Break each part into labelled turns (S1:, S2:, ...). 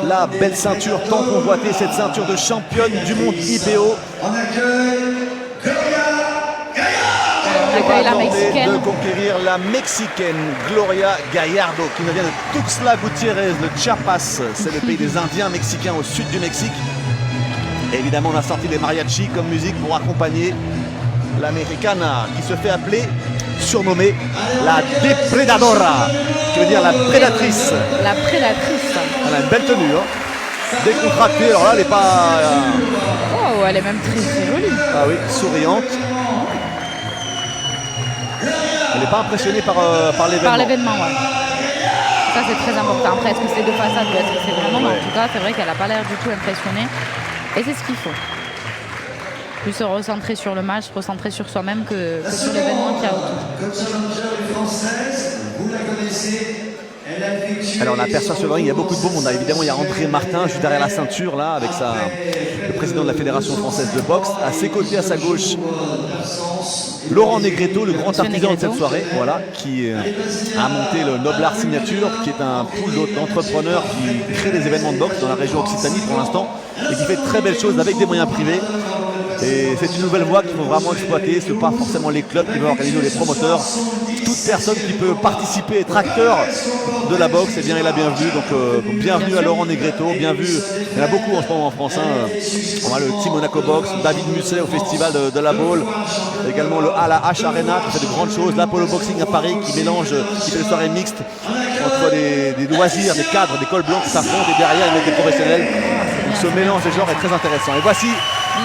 S1: La belle ceinture tant convoitée, cette ceinture de championne du monde IBO.
S2: La mexicaine.
S1: De conquérir la mexicaine Gloria Gallardo qui nous vient de Tuxtla Gutiérrez, le Chiapas, c'est le pays des Indiens mexicains au sud du Mexique. Et évidemment on a sorti les mariachis comme musique pour accompagner la mexicana qui se fait appeler, surnommée la Depredadora, qui veut dire la prédatrice.
S2: La prédatrice.
S1: Elle a une belle tenue, hein. Décontractée, alors là elle n'est pas...
S2: Oh, elle est même très très jolie.
S1: Ah oui, souriante. Elle n'est pas impressionnée par l'événement.
S2: Par l'événement, ouais. Ça, c'est très important. Après, est-ce que c'est de façade ou est-ce que c'est vraiment...
S1: Ouais.
S2: En tout cas, c'est vrai qu'elle n'a pas l'air du tout impressionnée. Et c'est ce qu'il faut. Plus se recentrer sur le match, se recentrer sur soi-même que sur l'événement qu'il y a autour.
S3: Comme challenger française, vous la connaissez. Elle a effectué...
S1: Alors on aperçoit sur le ring, il y a beaucoup de beaux monde. Évidemment, il y a André Martin juste derrière la ceinture, là, avec le président de la Fédération française de boxe. À ses côtés, à sa gauche, Laurent Negreto, le grand artisan de cette soirée, voilà, qui a monté le Noblar Signature, qui est un pool d'entrepreneurs qui crée des événements de boxe dans la région Occitanie pour l'instant et qui fait de très belles choses avec des moyens privés. Et c'est une nouvelle voie qu'il faut vraiment exploiter. Ce n'est pas forcément les clubs qui vont organiser ou les promoteurs. Toute personne qui peut participer, être acteur de la boxe, eh bien, est la bienvenue. Donc bienvenue à Laurent Negreto, bienvenue. Il y en a beaucoup en ce moment en France. Hein. On a le Team Monaco Box, David Musset au festival de la Baule, également le la H Arena qui fait de grandes choses, l'Apollo Boxing à Paris qui fait des soirées mixtes entre des loisirs, des cadres, des cols blancs qui s'affrontent et derrière ils mettent des professionnels. Donc ce mélange des genres est très intéressant. Et voici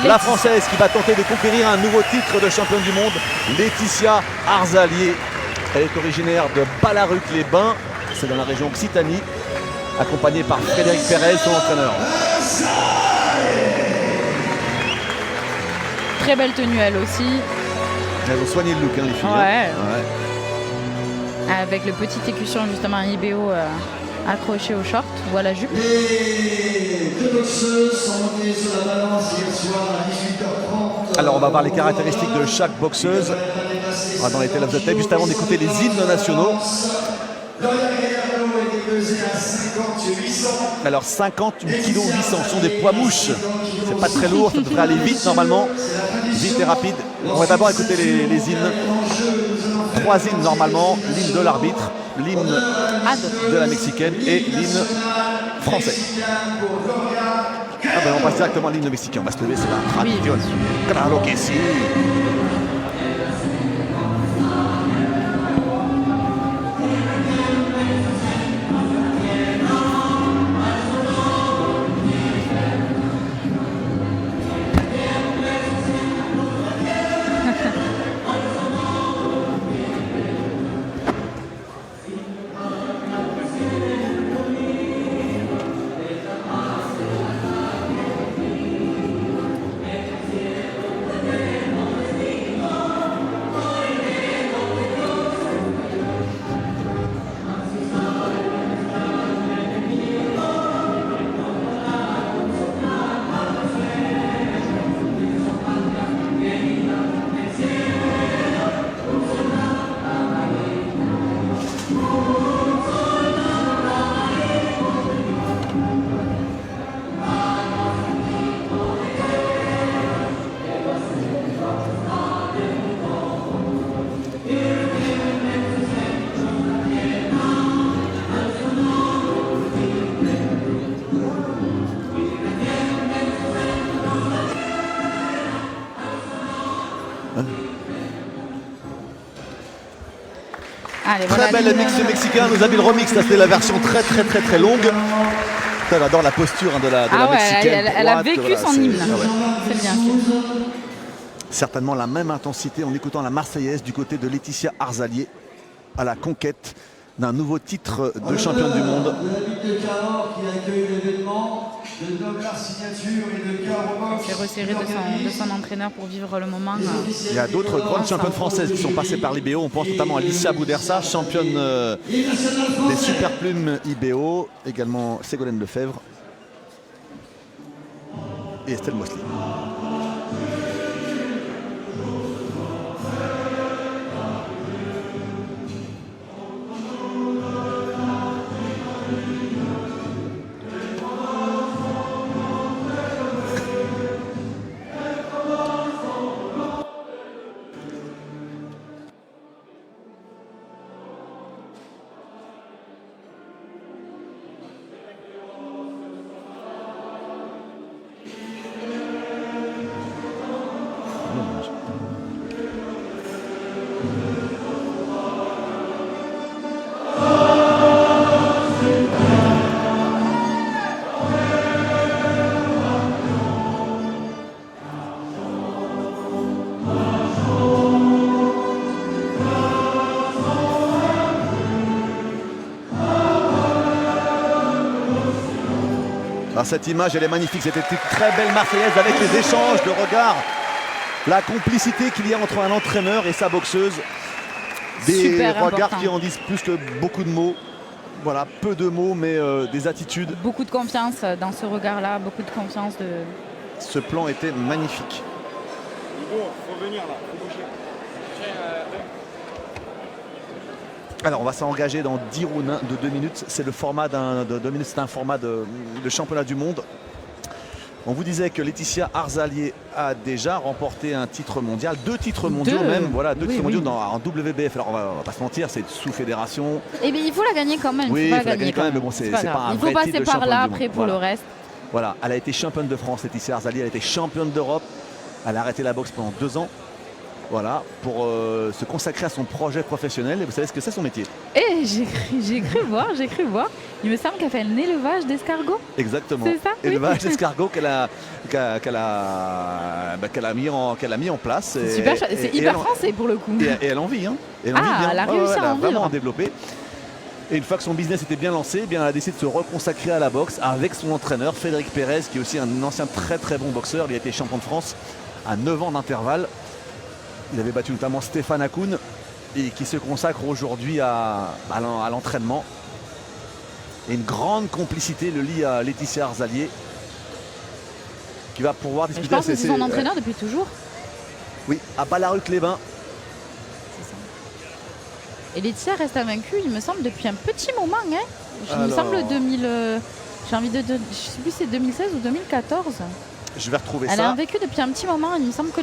S1: la Française qui va tenter de conquérir un nouveau titre de championne du monde, Laetitia Arzalier. Elle est originaire de Ballaruc-les-Bains, c'est dans la région Occitanie, accompagnée par Frédéric Pérez, son entraîneur.
S2: Très belle tenue elle aussi.
S1: Elles ont soigné le look, hein, les filles.
S2: Ouais.
S1: Ouais.
S2: Avec le petit écusson justement IBO accroché au short ou à la jupe.
S3: Les deux boxeuses sont montées sur la balance hier soir à 18h30.
S1: Alors on va voir les caractéristiques de chaque boxeuse. On va dans les Tale of the Tape, juste avant d'écouter les hymnes nationaux.
S3: Gloria Gallardo a été pesée à 5800.
S1: Alors 58 kg 800 sont des poids mouches. C'est pas très lourd, ça devrait aller vite normalement. Vite et rapide. On va d'abord écouter les hymnes. 3 hymnes normalement. L'hymne de l'arbitre, l'hymne de la mexicaine et l'hymne français. Ah ben on passe directement à l'hymne mexicain. On va se lever, c'est la tradition. Claro que si.
S2: Allez,
S1: Très
S2: voilà,
S1: belle mix mexicain, nous a mis le remix, là c'était la version très longue. Elle adore la posture de la mexicaine.
S2: Elle a
S1: droite,
S2: vécu
S1: voilà,
S2: son hymne.
S1: ouais.
S2: C'est bien.
S1: Certainement la même intensité en écoutant la Marseillaise du côté de Laetitia Arzalier à la conquête d'un nouveau titre de championne du monde.
S3: De la ville de Cahors qui accueille l'événement de Noblar Signature et de Cahors.
S2: Il s'est resserré de son entraîneur pour vivre le moment.
S1: Il y a d'autres grandes championnes françaises qui sont passées par l'IBO. On pense notamment à Alicia Boudersa, championne des super plumes IBO. Également Ségolène Lefebvre et Estelle Mosley. Alors cette image, elle est magnifique. C'était une très belle Marseillaise avec les échanges de regards. La complicité qu'il y a entre un entraîneur et sa boxeuse. Des
S2: Super
S1: regards
S2: important.
S1: qui en disent plus que beaucoup de mots. Voilà, peu de mots, mais des attitudes.
S2: Beaucoup de confiance dans ce regard-là, beaucoup de confiance.
S1: Ce plan était magnifique.
S4: Hugo, faut venir là, faut bouger.
S1: Alors on va s'engager dans 10 rounds de 2 minutes. C'est le format de 2 minutes, c'est un format de championnat du monde. On vous disait que Laetitia Arzalier a déjà remporté un titre mondial, 2 titres mondiaux même, voilà, 2 titres mondiaux en WBF. Alors on va pas se mentir, c'est sous fédération.
S2: Eh bien, il faut la gagner quand même.
S1: Oui,
S2: il faut
S1: la gagner quand même, mais bon, c'est pas un
S2: il
S1: vrai
S2: faut
S1: titre
S2: passer
S1: de
S2: par
S1: championne
S2: là
S1: du
S2: après
S1: monde.
S2: pour
S1: Voilà.
S2: le reste.
S1: Voilà, elle a été championne de France, Laetitia Arzalier, elle a été championne d'Europe. Elle a arrêté la boxe pendant 2 ans. Voilà, pour se consacrer à son projet professionnel. Et vous savez ce que c'est son métier?
S2: Et j'ai cru voir. Il me semble qu'elle fait un élevage d'escargots.
S1: Exactement.
S2: C'est ça, oui.
S1: Élevage d'escargots qu'elle a mis en place.
S2: C'est super, c'est hyper français pour le coup.
S1: Et elle en vit. Hein. Elle en vit bien.
S2: Elle a réussi à en
S1: vraiment
S2: vivre.
S1: développé. Et une fois que son business était bien lancé, eh bien, elle a décidé de se reconsacrer à la boxe avec son entraîneur Frédéric Pérez, qui est aussi un ancien très très bon boxeur. Il a été champion de France à 9 ans d'intervalle. Il avait battu notamment Stéphane Hakoun et qui se consacre aujourd'hui à l'entraînement. Et une grande complicité le lie à Laetitia Arzalier, qui va pouvoir
S2: Je
S1: disputer.
S2: pense que c'est son entraîneur depuis toujours.
S1: Oui, à Ballaruc-les-Bains.
S2: C'est ça. Et Laetitia reste invaincue, il me semble, depuis un petit moment. Hein. Il me semble 2000. J'ai envie de. Je ne sais plus si c'est 2016 ou 2014.
S1: Je vais retrouver
S2: Elle a
S1: ça.
S2: invaincue depuis un petit moment. Il me semble que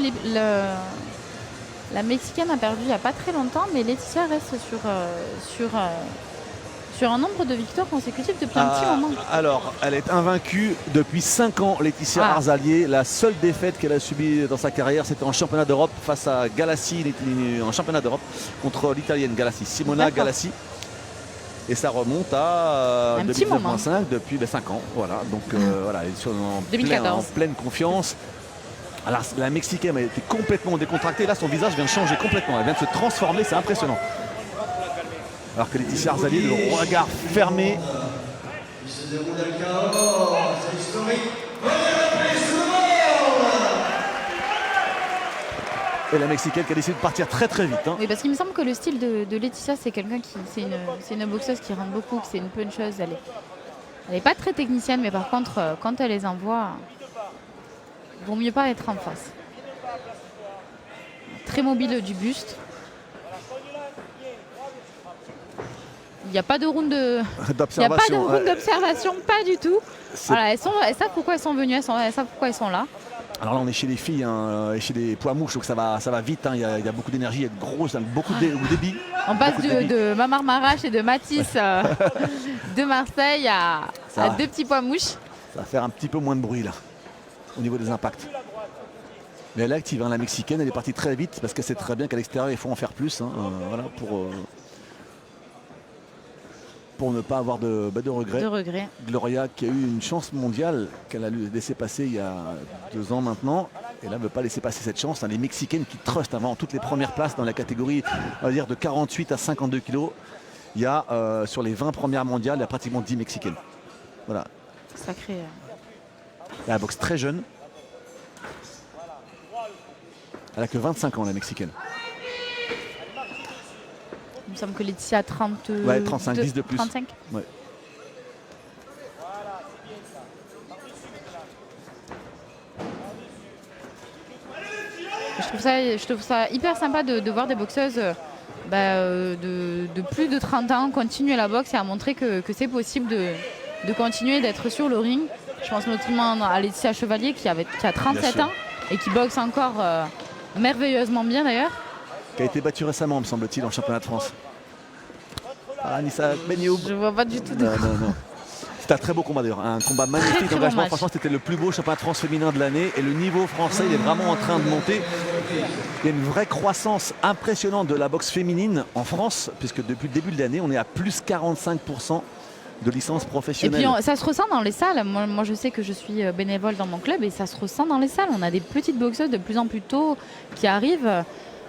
S2: la Mexicaine a perdu il n'y a pas très longtemps, mais Laetitia reste sur un nombre de victoires consécutives depuis un petit moment.
S1: Alors, elle est invaincue depuis 5 ans, Laetitia Arzalier. La seule défaite qu'elle a subie dans sa carrière, c'était en championnat d'Europe face à Galassi, en championnat d'Europe, contre l'italienne Galassi, Simona Galassi. Et ça remonte à 2005, depuis 5 ans. Voilà, donc voilà, elle est en pleine confiance. Alors la Mexicaine a été complètement décontractée. Là, son visage vient de changer complètement. Elle vient de se transformer, c'est impressionnant. Alors que Laetitia Arzalier, le regard fermé.
S3: Il se déroule un chaos, c'est historique.
S1: Et la Mexicaine qui a décidé de partir très très vite. Hein.
S2: Oui, parce qu'il me semble que le style de Laetitia, c'est quelqu'un qui. C'est une boxeuse qui rentre beaucoup, que c'est une puncheuse. Elle est pas très technicienne, mais par contre, quand elle les envoie, vaut mieux pas être en face. Très mobile du buste. Il n'y a pas de round d'observation, pas du tout. Voilà, elles savent pourquoi elles sont venues, elles savent pourquoi elles sont là.
S1: Alors là, on est chez les filles, et chez les poids mouches, donc ça va vite. Hein. Il y a beaucoup d'énergie, il y a beaucoup de débit.
S2: On passe de Mamar Marache et de Matisse de Marseille à 2 petits pois mouches.
S1: Ça va faire un petit peu moins de bruit là, au niveau des impacts. Mais elle est active, hein, la Mexicaine, elle est partie très vite parce qu'elle sait très bien qu'à l'extérieur, il faut en faire plus. Hein, voilà, pour ne pas avoir de regrets. Gloria qui a eu une chance mondiale qu'elle a laissé passer il y a 2 ans maintenant. Et là, elle ne veut pas laisser passer cette chance. Hein. Les Mexicaines qui trustent avant toutes les premières places dans la catégorie, on va dire, de 48 à 52 kilos. Il y a sur les 20 premières mondiales, il y a pratiquement 10 Mexicaines. Voilà.
S2: Sacré.
S1: Elle boxe très jeune. Elle a que 25 ans, la Mexicaine.
S2: Il me semble que Laetitia a
S1: 35, 10 de plus.
S2: 35.
S1: Ouais.
S2: Je trouve ça hyper sympa de voir des boxeuses de plus de 30 ans continuer la boxe et à montrer que c'est possible de continuer d'être sur le ring. Je pense notamment à Laetitia Chevalier qui a 37 ans et qui boxe encore merveilleusement bien d'ailleurs.
S1: Qui a été battue récemment, me semble-t-il, en championnat de France. Anissa Benioub.
S2: Je vois pas du tout de
S1: non. C'était un très beau combat d'ailleurs, un combat magnifique d'engagement. Bon, franchement, c'était le plus beau championnat de France féminin de l'année et le niveau français, il est vraiment en train de monter. Il y a une vraie croissance impressionnante de la boxe féminine en France, puisque depuis le début de l'année, on est à plus 45% de licences professionnelles.
S2: Et puis ça se ressent dans les salles. Moi, je sais que je suis bénévole dans mon club et ça se ressent dans les salles. On a des petites boxeuses de plus en plus tôt qui arrivent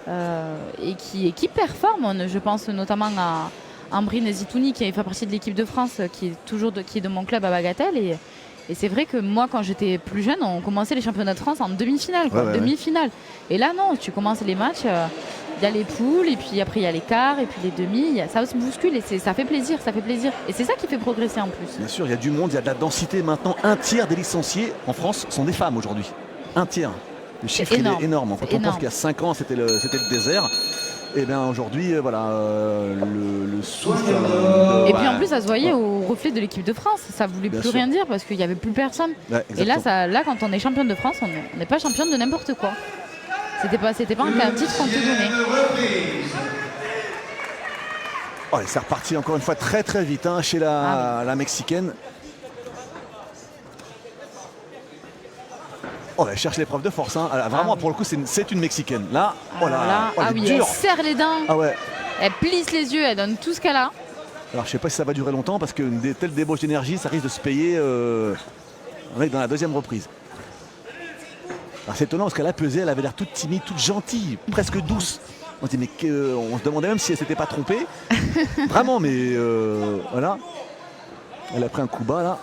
S2: et qui performent. Je pense notamment à Ambrine Zitouni qui fait partie de l'équipe de France qui est de mon club à Bagatelle Et c'est vrai que moi, quand j'étais plus jeune, on commençait les championnats de France en demi-finale. Demi-finale. Et là, non, tu commences les matchs, il y a les poules, et puis après, il y a les quarts, et puis les demi. Ça se bouscule et ça fait plaisir, ça fait plaisir. Et c'est ça qui fait progresser en plus.
S1: Bien sûr, il y a du monde, il y a de la densité maintenant. Un tiers des licenciés en France sont des femmes aujourd'hui. Un tiers. Le chiffre il est énorme. Quand on pense qu'il y a 5 ans, c'était le désert. Et bien aujourd'hui, voilà, le souffle.
S2: Et puis en plus, ça se voyait au reflet de l'équipe de France. Ça voulait plus rien dire parce qu'il n'y avait plus personne.
S1: Ouais,
S2: et là, quand on est championne de France, on n'est pas championne de n'importe quoi. C'était pas un titre qu'on te donnait.
S1: Oh, et c'est reparti encore une fois très très vite hein, chez la Mexicaine. Oh, elle cherche l'épreuve de force. Hein. Vraiment, pour le coup, c'est une Mexicaine. Là, elle est dure.
S2: Elle serre les dents.
S1: Ah ouais.
S2: Elle plisse les yeux, elle donne tout ce qu'elle a.
S1: Alors, je sais pas si ça va durer longtemps parce qu'une telle débauche d'énergie, ça risque de se payer dans la deuxième reprise. Alors, c'est étonnant parce qu'elle a pesé, elle avait l'air toute timide, toute gentille, presque douce. On se demandait même si elle s'était pas trompée. Vraiment, mais voilà. Elle a pris un coup bas là.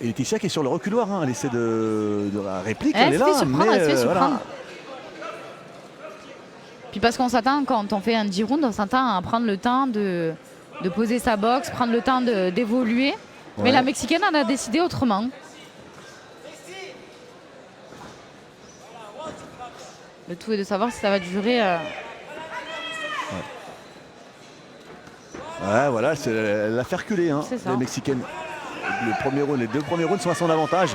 S1: Et Laetitia qui est sur le reculoir, hein. Elle essaie de la réplique, elle est là.
S2: Elle se fait surprendre. Puis parce qu'on s'attend, quand on fait un 10 rounds, on s'attend à prendre le temps de poser sa boxe, prendre le temps d'évoluer. Ouais. Mais la Mexicaine en a décidé autrement. Le tout est de savoir si ça va durer.
S1: Ouais, voilà, elle l'a fait reculer, hein, la Mexicaine. Les 2 premiers rounds sont à son avantage.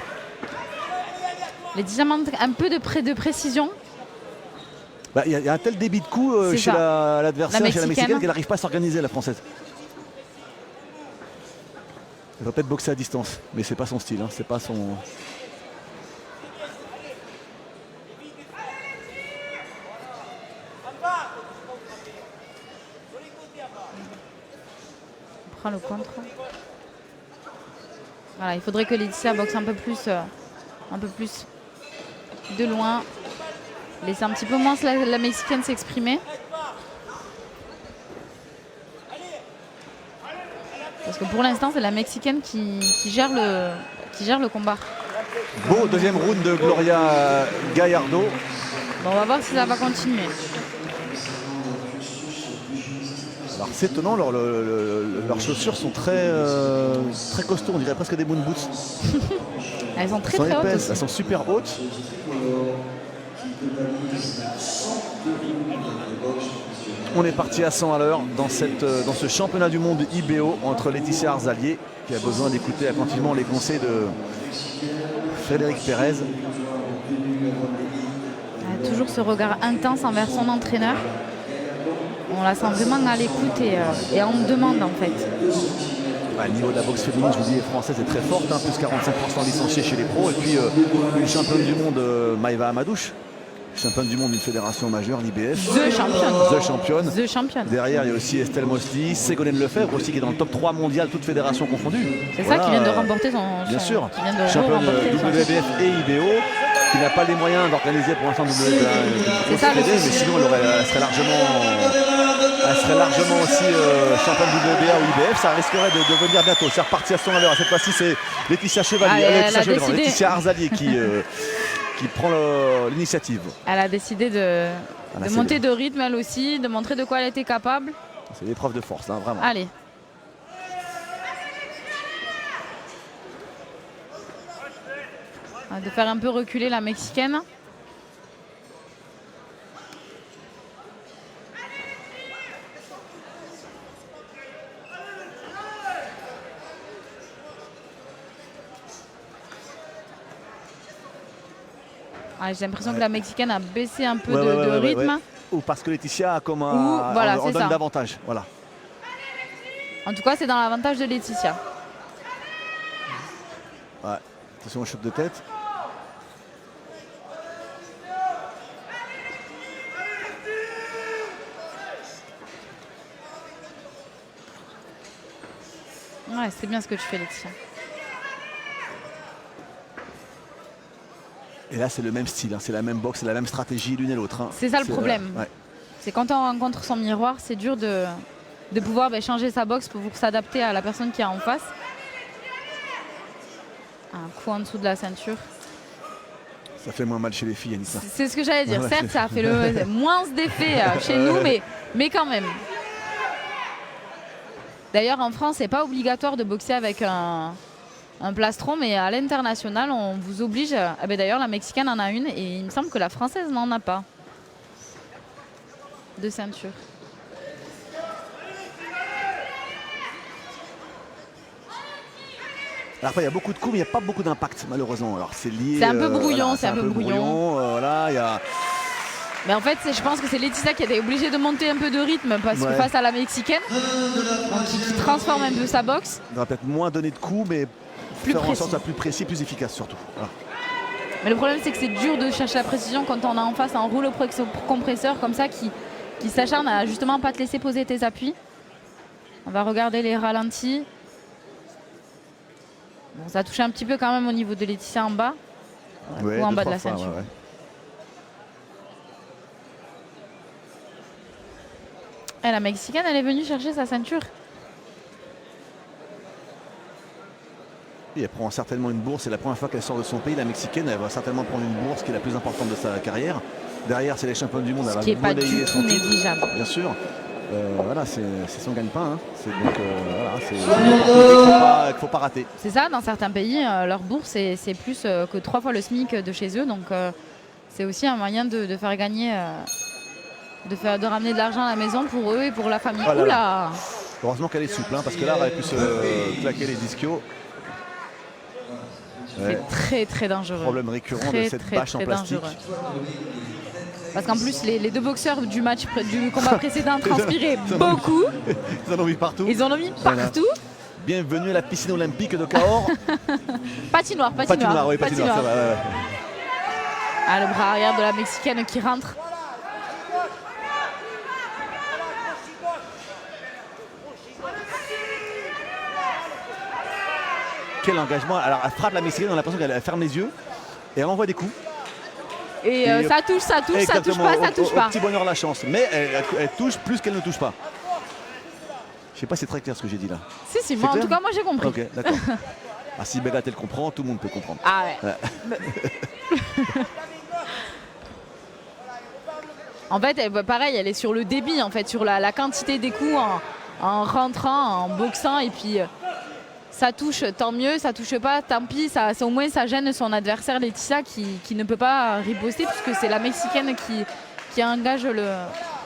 S2: Laetitia manque un peu de précision.
S1: Il y a un tel débit de coups chez l'adversaire, chez la Mexicaine, qu'elle n'arrive pas à s'organiser, la Française. Elle va peut-être boxer à distance, mais c'est pas son style, hein, c'est pas son.
S2: On prend le contre. Voilà, il faudrait que Laetitia boxe un peu plus de loin. Laisser un petit peu moins la Mexicaine s'exprimer. Parce que pour l'instant, c'est la Mexicaine qui gère le combat.
S1: Beau deuxième round de Gloria Gallardo.
S2: Bon, on va voir si ça va continuer.
S1: Alors c'est étonnant, leurs chaussures sont très costauds, on dirait presque des moon boots.
S2: Elles sont très hautes aussi.
S1: Elles sont super hautes. On est parti à 100 à l'heure dans ce championnat du monde IBO entre Laetitia Arzalier, qui a besoin d'écouter attentivement les conseils de Frédéric Pérez.
S2: Elle a toujours ce regard intense envers son entraîneur. On la sent vraiment à l'écoute et on me demande en fait.
S1: Le niveau de la boxe féminine, je vous dis, française est très forte, hein, plus 45% licenciés chez les pros. Et puis une championne du monde, Maïva Amadouche, championne du monde d'une fédération majeure, l'IBF.
S2: The championne.
S1: Derrière, il y a aussi Estelle Mosley, Ségolène Lefebvre aussi qui est dans le top 3 mondial, toutes fédérations confondues.
S2: C'est ça qui vient de remporter son.
S1: Bien sûr, championne WBF et IBO, qui n'a pas les moyens d'organiser pour l'instant
S2: c'est ça,
S1: mais sinon elle serait largement aussi championne WBA ou IBF. Ça risquerait de venir bientôt. C'est reparti à 100 à l'heure. Cette fois-ci, c'est Laetitia Laetitia Arzalier qui prend l'initiative.
S2: Elle a décidé de monter de rythme elle aussi, de montrer de quoi elle était capable.
S1: C'est l'épreuve de force, hein, vraiment.
S2: Allez. De faire un peu reculer la Mexicaine. J'ai l'impression que la Mexicaine a baissé un peu de rythme.
S1: Ou parce que Laetitia a comme
S2: on
S1: donne davantage. Voilà.
S2: En tout cas, c'est dans l'avantage de Laetitia.
S1: Ouais. Attention au choc de tête.
S2: Ouais, c'est bien ce que tu fais, Laetitia.
S1: Et là, c'est le même style, hein, c'est la même boxe, c'est la même stratégie l'une et l'autre. Hein.
S2: C'est ça le problème. C'est quand on rencontre son miroir, c'est dur de de pouvoir changer sa boxe pour s'adapter à la personne qui est en face. Un coup en dessous de la ceinture.
S1: Ça fait moins mal chez les filles, Anissa.
S2: C'est ce que j'allais dire.
S1: Ouais,
S2: certes, ça a fait moins d'effet chez nous, mais quand même. D'ailleurs, en France, c'est pas obligatoire de boxer avec un plastron, mais à l'international, on vous oblige. D'ailleurs, la mexicaine en a une et il me semble que la française n'en a pas de ceinture.
S1: Alors après, il y a beaucoup de coups, mais il n'y a pas beaucoup d'impact, malheureusement. Alors c'est lié.
S2: C'est un peu brouillon,
S1: voilà,
S2: c'est un peu brouillon.
S1: Voilà, il y a.
S2: Mais en fait, je pense que c'est Laetitia qui a été obligée de monter un peu de rythme parce que face à la mexicaine, qui transforme un peu sa boxe.
S1: On va peut-être moins donner de coups, mais
S2: plus
S1: faire
S2: précis.
S1: en sorte que ça soit plus précis, plus efficace surtout. Voilà.
S2: Mais le problème, c'est que c'est dur de chercher la précision quand on a en face un rouleau compresseur comme ça qui s'acharne à justement pas te laisser poser tes appuis. On va regarder les ralentis. Bon, ça touche un petit peu quand même au niveau de Laetitia en bas.
S1: Ouais,
S2: ou en
S1: deux,
S2: bas de la
S1: trois fois,
S2: ceinture.
S1: ouais.
S2: Et la mexicaine, elle est venue chercher sa ceinture.
S1: Et elle prend certainement une bourse. C'est la première fois qu'elle sort de son pays. La mexicaine, elle va certainement prendre une bourse qui est la plus importante de sa carrière. Derrière, c'est les championnes du monde.
S2: Ce qui n'est pas du tout négligeable.
S1: Bien sûr. Voilà, c'est son gagne-pain. Hein. Donc voilà, c'est qu'il ne faut pas rater.
S2: C'est ça, dans certains pays, leur bourse, c'est plus que 3 fois le SMIC de chez eux. Donc c'est aussi un moyen de faire gagner, de ramener de l'argent à la maison pour eux et pour la famille.
S1: Oh là
S2: Oula.
S1: Heureusement qu'elle est souple, hein, parce que là, elle aurait pu se claquer les ischios.
S2: C'est très très dangereux.
S1: Problème récurrent de cette bâche en plastique.
S2: Dangereux. Parce qu'en plus, les deux boxeurs du combat précédent transpiraient beaucoup.
S1: Ils en ont mis partout.
S2: Ils en ont mis partout.
S1: Bienvenue à la piscine olympique de Cahors.
S2: Patinoire.
S1: Oui, patinoire, ça va, ouais.
S2: Ah, le bras arrière de la mexicaine qui rentre.
S1: Quel engagement. Alors, elle frappe la mexicaine, on a l'impression qu'elle ferme les yeux et elle envoie des coups.
S2: Et ça touche, ça touche pas, ça touche pas.
S1: Au petit bonheur la chance. Mais elle touche plus qu'elle ne touche pas. Je sais pas si c'est très clair ce que j'ai dit là.
S2: Si, moi, en tout cas, moi j'ai compris.
S1: Ok, d'accord. Ah, si Begat elle comprend, tout le monde peut comprendre.
S2: Ah ouais. En fait, pareil, elle est sur le débit, en fait, sur la quantité des coups en rentrant, en boxant, et puis ça touche, tant mieux, ça touche pas, tant pis, au moins ça gêne son adversaire Laetitia qui ne peut pas riposter puisque c'est la mexicaine qui engage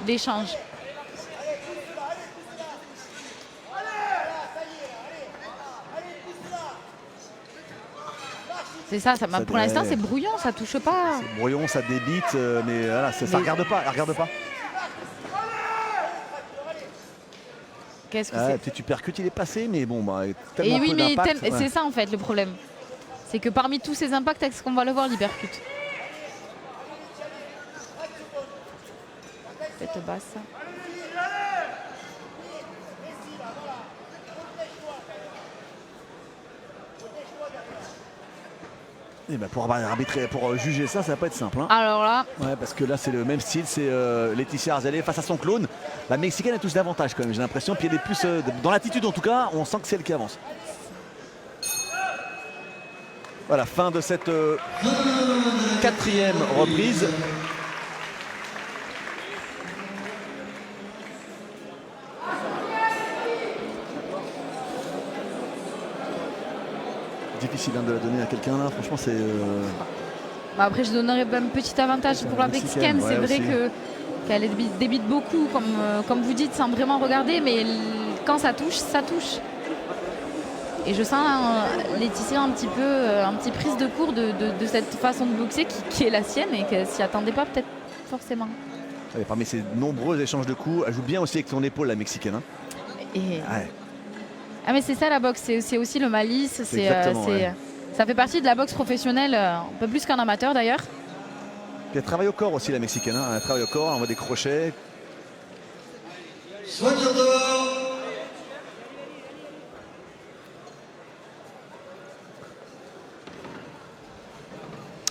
S2: l'échange. C'est ça, pour l'instant c'est brouillon, ça touche pas.
S1: C'est brouillon, ça débite, mais voilà, ça regarde pas, elle regarde pas.
S2: Qu'est-ce que c'est ?
S1: Tu percutes, il est passé, mais bon, tellement
S2: et oui,
S1: peu
S2: mais
S1: d'impact.
S2: c'est ça en fait le problème. C'est que parmi tous ces impacts, est-ce qu'on va le voir l'hypercute ? Tête basse.
S1: Et pour arbitrer, pour juger ça va pas être simple. Hein.
S2: Alors là.
S1: Ouais, parce que là c'est le même style, c'est Laetitia Arzaleh face à son clone. La mexicaine a tous davantage quand même, j'ai l'impression. Puis elle est plus dans l'attitude en tout cas, on sent que c'est elle qui avance. Voilà, fin de cette 4e reprise. Difficile de la donner à quelqu'un là, franchement c'est...
S2: Après je donnerais un petit avantage pour la mexicaine, c'est vrai qu'elle débite beaucoup comme vous dites sans vraiment regarder, mais quand ça touche, ça touche. Et je sens Laetitia un petit prise de cours de cette façon de boxer qui est la sienne et qu'elle s'y attendait pas peut-être forcément.
S1: Parmi ces nombreux échanges de coups, elle joue bien aussi avec son épaule la mexicaine. Hein. Ouais.
S2: Ah mais c'est ça la boxe, c'est aussi le malice, ça fait partie de la boxe professionnelle, un peu plus qu'un amateur d'ailleurs.
S1: Puis elle travaille au corps aussi la mexicaine, hein. Elle travaille au corps, elle envoie des crochets.
S3: Soigneur dehors.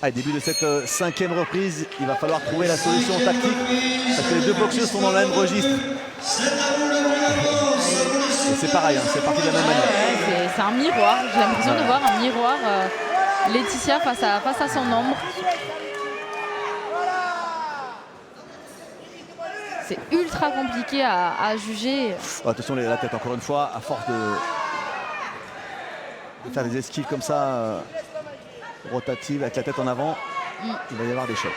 S1: Début de cette 5e reprise, il va falloir trouver la solution tactique parce que les deux boxeurs sont dans le même registre.
S3: C'est à vous le
S1: c'est pareil, hein, c'est parti de la même manière.
S2: Ouais, c'est un miroir. J'ai l'impression de voir un miroir. Laetitia face à son ombre. C'est ultra compliqué à juger.
S1: Attention la tête encore une fois, à force de faire des esquives comme ça, rotatives avec la tête en avant, il va y avoir des chocs.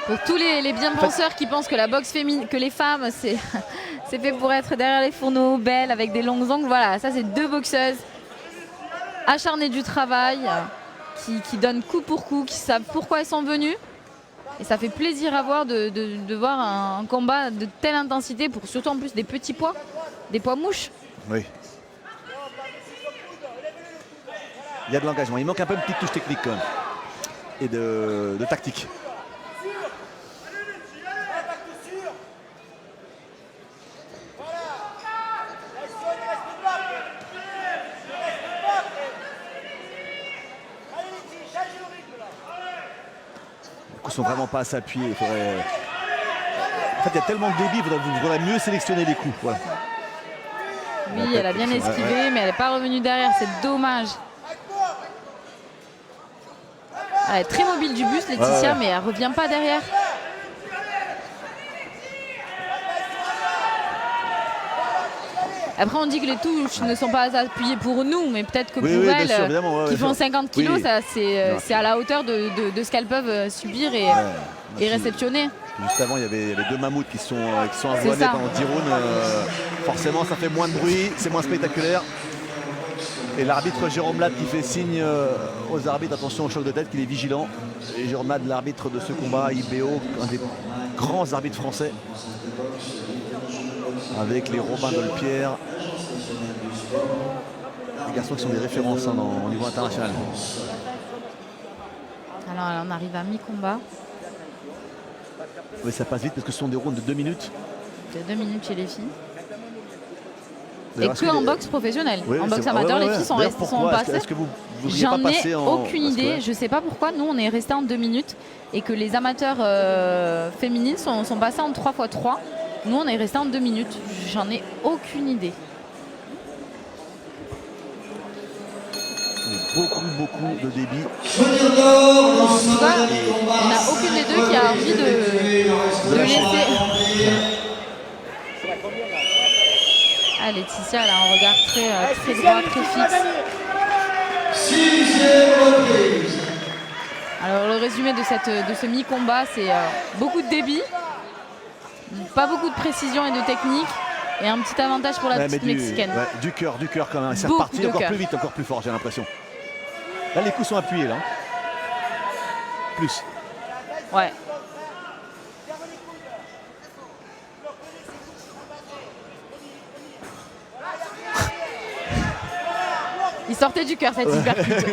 S2: Pour tous les bien-penseurs qui pensent que la boxe féminine, que les femmes, c'est fait pour être derrière les fourneaux, belles, avec des longues ongles. Voilà, ça c'est deux boxeuses acharnées du travail, qui donnent coup pour coup, qui savent pourquoi elles sont venues. Et ça fait plaisir à voir de voir un combat de telle intensité pour surtout en plus des petits poids, des poids mouches.
S1: Oui. Il y a de l'engagement. Il manque un peu une petite touche technique quand même. Et de tactique. Ils ne sont vraiment pas à s'appuyer. En fait, il y a tellement de débit, il faudrait mieux sélectionner les coups. Voilà.
S2: Oui, elle a bien esquivé, mais elle n'est pas revenue derrière. C'est dommage. Elle est très mobile du buste, Laetitia, mais elle ne revient pas derrière. Après, on dit que les touches ne sont pas appuyées pour nous, mais peut-être que pour elles, sûr, qui font 50 kilos, c'est à la hauteur de ce qu'elles peuvent subir et réceptionner.
S1: Juste avant, il y avait deux mammouths qui sont avoinés pendant 10 rounds. Forcément, ça fait moins de bruit, c'est moins spectaculaire. Et l'arbitre Jérôme Ladd qui fait signe aux arbitres, attention au choc de tête, qu'il est vigilant. Et Jérôme Ladd, l'arbitre de ce combat, IBO, un des grands arbitres français. Avec les Robin Dolpierre. Des garçons qui sont des références au niveau international.
S2: Alors on arrive à mi-combat.
S1: Oui, ça passe vite parce que ce sont des rounds de 2 minutes.
S2: De 2 minutes chez les filles. Et que en boxe professionnelle. En boxe amateur, les filles sont passées.
S1: Est-ce que vous
S2: J'en ai aucune idée. Je ne sais pas pourquoi. Nous, on est resté en 2 minutes et que les amateurs féminines sont passés en 3x3. Nous, on est resté en 2 minutes. J'en ai aucune idée.
S1: Beaucoup de débit.
S2: En tout cas, il n'y en a aucune des deux qui a envie de laisser. Ah, Laetitia, elle a un regard très droit, très fixe. Alors, le résumé de ce mi-combat, c'est beaucoup de débit, pas beaucoup de précision et de technique, et un petit avantage pour la petite mexicaine.
S1: Du cœur quand même. C'est reparti encore plus vite, encore plus fort, j'ai l'impression. Là, les coups sont appuyés, là. Plus.
S2: Ouais. Il sortait du cœur cette hypercute.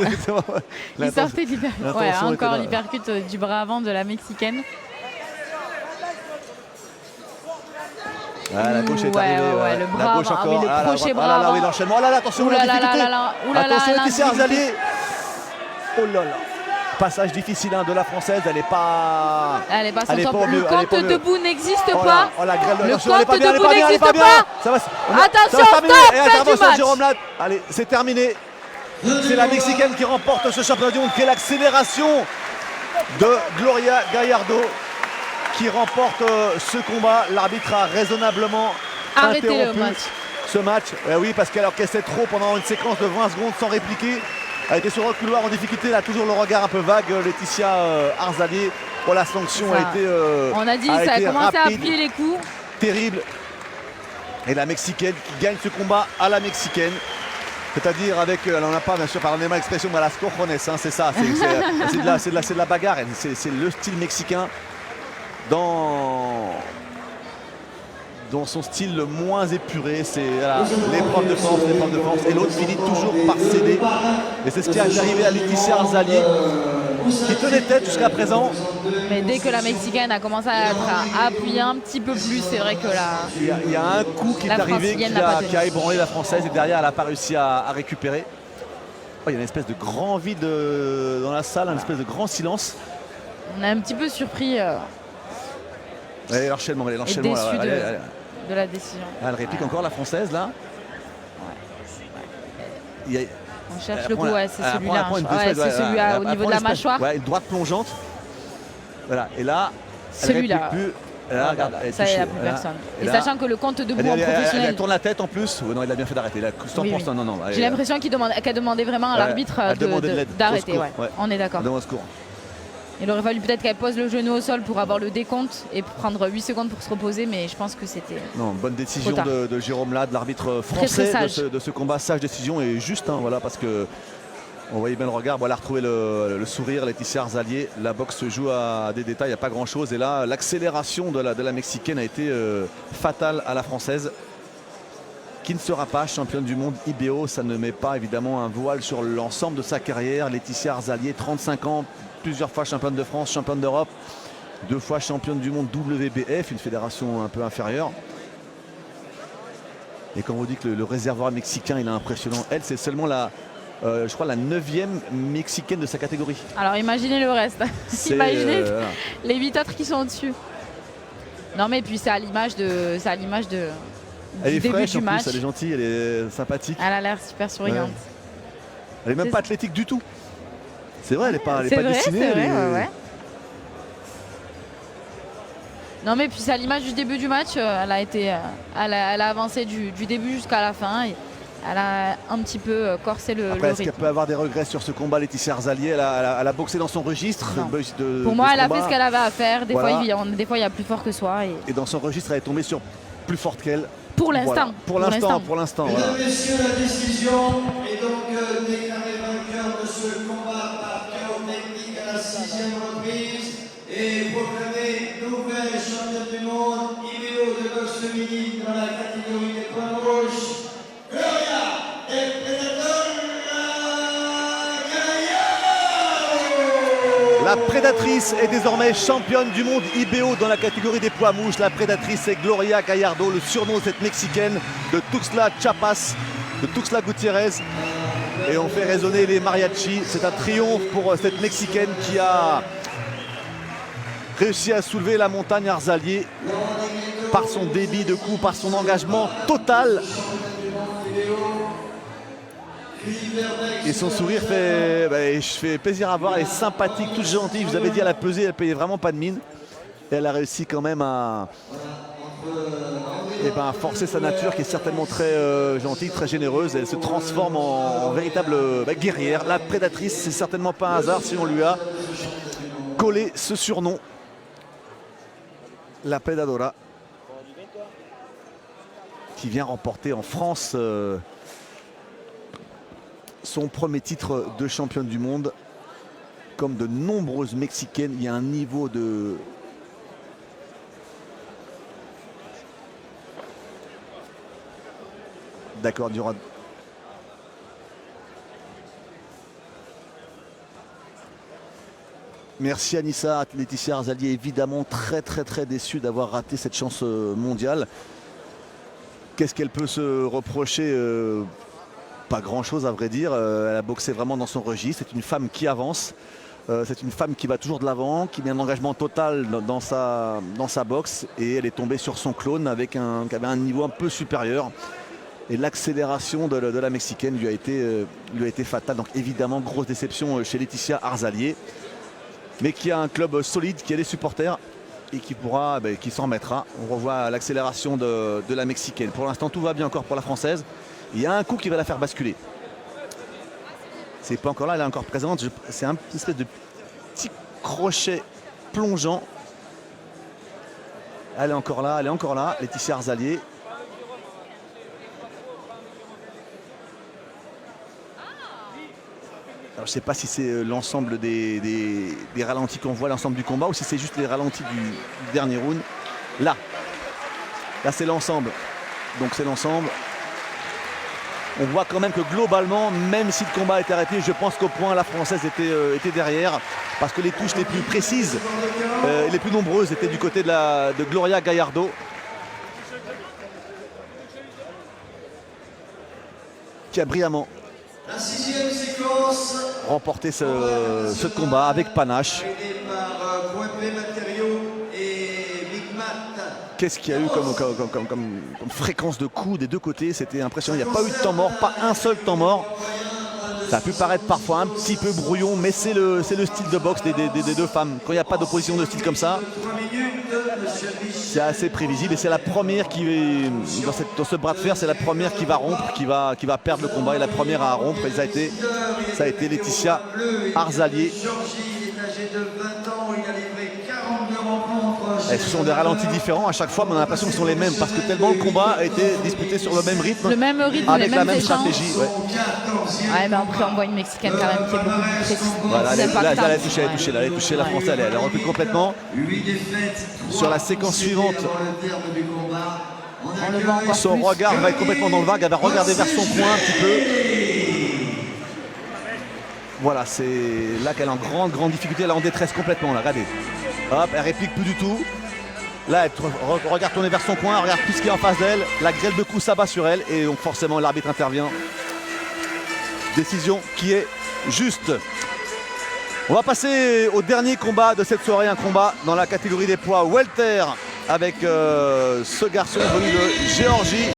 S2: Il sortait d'hypercute. Ouais, encore l'hypercute du bras avant de la mexicaine.
S1: Ah, la gauche est arrivée.
S2: Le bras
S1: la gauche
S2: avant.
S1: encore.
S2: Oui, le crochet bras avant.
S1: Oui, l'enchaînement. Oh là là, attention, la difficulté. Attention, Laetitia Arzalier. Oh là là. Passage difficile de la française. Elle n'est pas.
S2: Elle n'est pas son top. Le compte debout n'existe pas.
S1: Le
S2: compte debout n'existe pas. Attention, stop, fin du match.
S1: Jérôme Ladd. Allez, c'est terminé. C'est la Mexicaine qui remporte ce championnat du monde. Quelle accélération de Gloria Gallardo qui remporte ce combat. L'arbitre a raisonnablement interrompu ce match. Oui, parce qu'elle orchestrait trop pendant une séquence de 20 secondes sans répliquer. Elle était sur le couloir en difficulté. Elle a toujours le regard un peu vague. Laetitia Arzalier. Pour la sanction a été
S2: on a dit ça a commencé à appuyer les coups.
S1: Terrible. Et la Mexicaine qui gagne ce combat à la Mexicaine. C'est-à-dire avec, elle n'en a pas bien sûr, pardonnez-moi l'expression, mais à la cojones, hein, c'est ça. C'est de la bagarre. C'est le style mexicain dans son style le moins épuré, c'est l'épreuve de force, et l'autre finit toujours par céder. Et c'est ce qui est arrivé à Laetitia Arzalier, qui tenait tête jusqu'à présent.
S2: Mais dès que la Mexicaine a commencé à appuyer un petit peu plus, c'est vrai que
S1: il y a un coup qui est arrivé qui a ébranlé la Française, et derrière elle n'a pas réussi à récupérer. Oh, il y a une espèce de grand vide dans la salle, une espèce de grand silence.
S2: On est un petit peu surpris
S1: Allez, l'enchaînement,
S2: et déçu de la décision.
S1: Ah, elle réplique encore la française là. Il y a-
S2: On cherche
S1: elle
S2: le coup,
S1: prend
S2: ouais, c'est
S1: elle
S2: celui-là.
S1: prend une
S2: Ouais,
S1: espèce-
S2: c'est celui-là au
S1: elle
S2: niveau
S1: prend
S2: de la
S1: une espèce-
S2: mâchoire.
S1: Ouais, une droite plongeante. Voilà, et là, elle
S2: Celui-là.
S1: réplique plus. Et là, regarde, elle est
S2: Ça, il n'y a
S1: touchée.
S2: plus
S1: Voilà.
S2: personne.
S1: Et
S2: Et
S1: là,
S2: sachant que le compte debout
S1: elle,
S2: en
S1: elle
S2: professionnel,
S1: tourne la tête en plus. Ouais, non, il a bien fait d'arrêter. Là, 100%,
S2: Oui, oui.
S1: non.
S2: j'ai l'impression qu'elle demandait vraiment à
S1: Ouais,
S2: l'arbitre
S1: elle demandait de l'aide,
S2: d'arrêter.
S1: au secours,
S2: Ouais.
S1: ouais.
S2: On est d'accord.
S1: Demande au secours.
S2: Il aurait fallu peut-être qu'elle pose le genou au sol pour avoir le décompte et prendre 8 secondes pour se reposer, mais je pense que c'était...
S1: Non, bonne décision
S2: Trop tard.
S1: de Jérôme Lade, l'arbitre
S2: Très,
S1: français
S2: très sage.
S1: de ce combat. Sage décision et juste, hein, voilà, parce que on voyait bien le regard. Voilà, retrouver le sourire, Laetitia Arzalier. La boxe se joue à des détails, il n'y a pas grand-chose. Et là, l'accélération de la Mexicaine a été fatale à la Française, qui ne sera pas championne du monde IBO. Ça ne met pas évidemment un voile sur l'ensemble de sa carrière. Laetitia Arzalier, 35 ans, plusieurs fois championne de France, championne d'Europe, 2 fois championne du monde WBF, une fédération un peu inférieure. Et quand on vous dit que le réservoir mexicain il est impressionnant, elle c'est seulement je crois la 9e mexicaine de sa catégorie.
S2: Alors imaginez le reste.
S1: C'est,
S2: Imaginez
S1: voilà.
S2: les 8 autres qui sont au-dessus. Non mais puis c'est à l'image de
S1: Elle
S2: du
S1: est
S2: début
S1: fraîche
S2: du
S1: en
S2: match.
S1: plus, elle est gentille, elle est sympathique.
S2: Elle a l'air super souriante.
S1: Ouais. Elle est même pas athlétique du tout. C'est vrai, elle est pas
S2: C'est vrai,
S1: dessinée.
S2: c'est
S1: elle
S2: vrai,
S1: est-
S2: ouais. Non mais puis c'est à l'image du début du match, elle a avancé du début jusqu'à la fin et elle a un petit peu corsé le
S1: Après, est-ce qu'elle
S2: rythme.
S1: peut avoir des regrets sur ce combat, Laetitia Arzalier? Elle a boxé dans son registre.
S2: Non.
S1: de-
S2: Pour
S1: de
S2: moi,
S1: ce
S2: elle a
S1: combat.
S2: fait ce qu'elle avait à faire. Des
S1: Voilà.
S2: fois, il y a plus fort que soi.
S1: Et dans son registre, elle est tombée sur plus forte qu'elle.
S2: Pour l'instant.
S1: Voilà. Pour l'instant.
S3: Mesdames,
S1: Voilà.
S3: Messieurs, la décision est donc déclarée vainqueur de ce combat par chaos technique à la 6e reprise et proclamée nouvelle championne du monde IBO de boxe féminine dans la catégorie des points rouges, Gloria El Predator Gallardo.
S1: La prédatrice est désormais championne du monde IBO dans la catégorie des poids mouches. La prédatrice est Gloria Gallardo, le surnom de cette Mexicaine de Tuxtla Chiapas, de Tuxtla Gutiérrez. Et on fait résonner les mariachis. C'est un triomphe pour cette Mexicaine qui a réussi à soulever la montagne Arzalier par son débit de coups, par son engagement total. Et son sourire fait plaisir à voir, elle est sympathique, toute gentille. Je vous avais dit à la pesée, elle payait vraiment pas de mine. Et elle a réussi quand même à forcer sa nature qui est certainement très gentille, très généreuse. Elle se transforme en véritable guerrière. La prédatrice, c'est certainement pas un hasard si on lui a collé ce surnom. La Predadora, qui vient remporter en France son premier titre de championne du monde. Comme de nombreuses Mexicaines, il y a un niveau de... D'accord, il y aura... Merci Anissa. Laetitia Arzalier évidemment très déçue d'avoir raté cette chance mondiale. Qu'est-ce qu'elle peut se reprocher? Pas grand-chose à vrai dire. Elle a boxé vraiment dans son registre. C'est une femme qui avance. C'est une femme qui va toujours de l'avant, qui met un engagement total dans sa boxe. Et elle est tombée sur son clone qui avait un niveau un peu supérieur. Et l'accélération de la Mexicaine lui a été fatale. Donc évidemment, grosse déception chez Laetitia Arzalier. Mais qui a un club solide, qui a des supporters et qui s'en remettra. On revoit l'accélération de la Mexicaine. Pour l'instant, tout va bien encore pour la Française. Il y a un coup qui va la faire basculer. C'est pas encore là, elle est encore présente. C'est un espèce de petit crochet plongeant. Elle est encore là, Laetitia Arzalier. Alors, je ne sais pas si c'est l'ensemble des ralentis qu'on voit, l'ensemble du combat, ou si c'est juste les ralentis du dernier round. Là c'est l'ensemble. Donc c'est l'ensemble. On voit quand même que globalement, même si le combat a été arrêté, je pense qu'au point la Française était derrière. Parce que les touches les plus précises, les plus nombreuses étaient du côté de Gloria Gallardo. Qui a brillamment
S3: La 6e section
S1: remporter ce combat avec panache.
S3: Aidé par Kouempé Matériaux et Big Mat.
S1: Qu'est-ce qu'il y a eu comme fréquence de coups des deux côtés? C'était impressionnant, il n'y a pas eu de temps mort, pas un seul temps mort. Ça a pu paraître parfois un petit peu brouillon, mais c'est le style de boxe des deux femmes. Quand il n'y a pas d'opposition de style comme ça,
S3: 3 minutes, monsieur Bichon.
S1: c'est assez prévisible et c'est la première qui, dans ce bras de fer, c'est la première qui va rompre, qui va perdre le combat et la première à rompre. Et ça a été Laetitia Arzalier.
S3: Georgie, il est âgé de 20 ans, il a livré 42 rencontres.
S1: Elles sont des ralentis différents à chaque fois, mais on a l'impression que ce sont les mêmes parce que tellement le combat a été disputé sur le même rythme.
S2: Le même rythme,
S1: avec
S2: les
S1: la
S2: mêmes
S1: même
S2: échanges.
S1: stratégie. Ouais.
S2: Ouais, mais après on voit une Mexicaine quand même qui est beaucoup plus précise.
S1: Voilà, elle
S2: impactante.
S1: a touché, la Française, elle recule complètement.
S3: 8 défaites.
S1: Sur la séquence suivante,
S3: Dans le terme du combat,
S2: On le voit encore
S1: son
S2: plus.
S1: regard va être complètement dans le vague, elle va regarder vers son coin un petit peu. Voilà, c'est là qu'elle est en grande difficulté, elle est en détresse complètement, là, regardez. Hop, elle réplique plus du tout. Là, elle regarde tourner vers son coin, elle regarde tout ce qui est en face d'elle. La grêle de coups s'abat sur elle et donc forcément l'arbitre intervient. Décision qui est juste. On va passer au dernier combat de cette soirée, un combat dans la catégorie des poids welter avec ce garçon venu de Géorgie.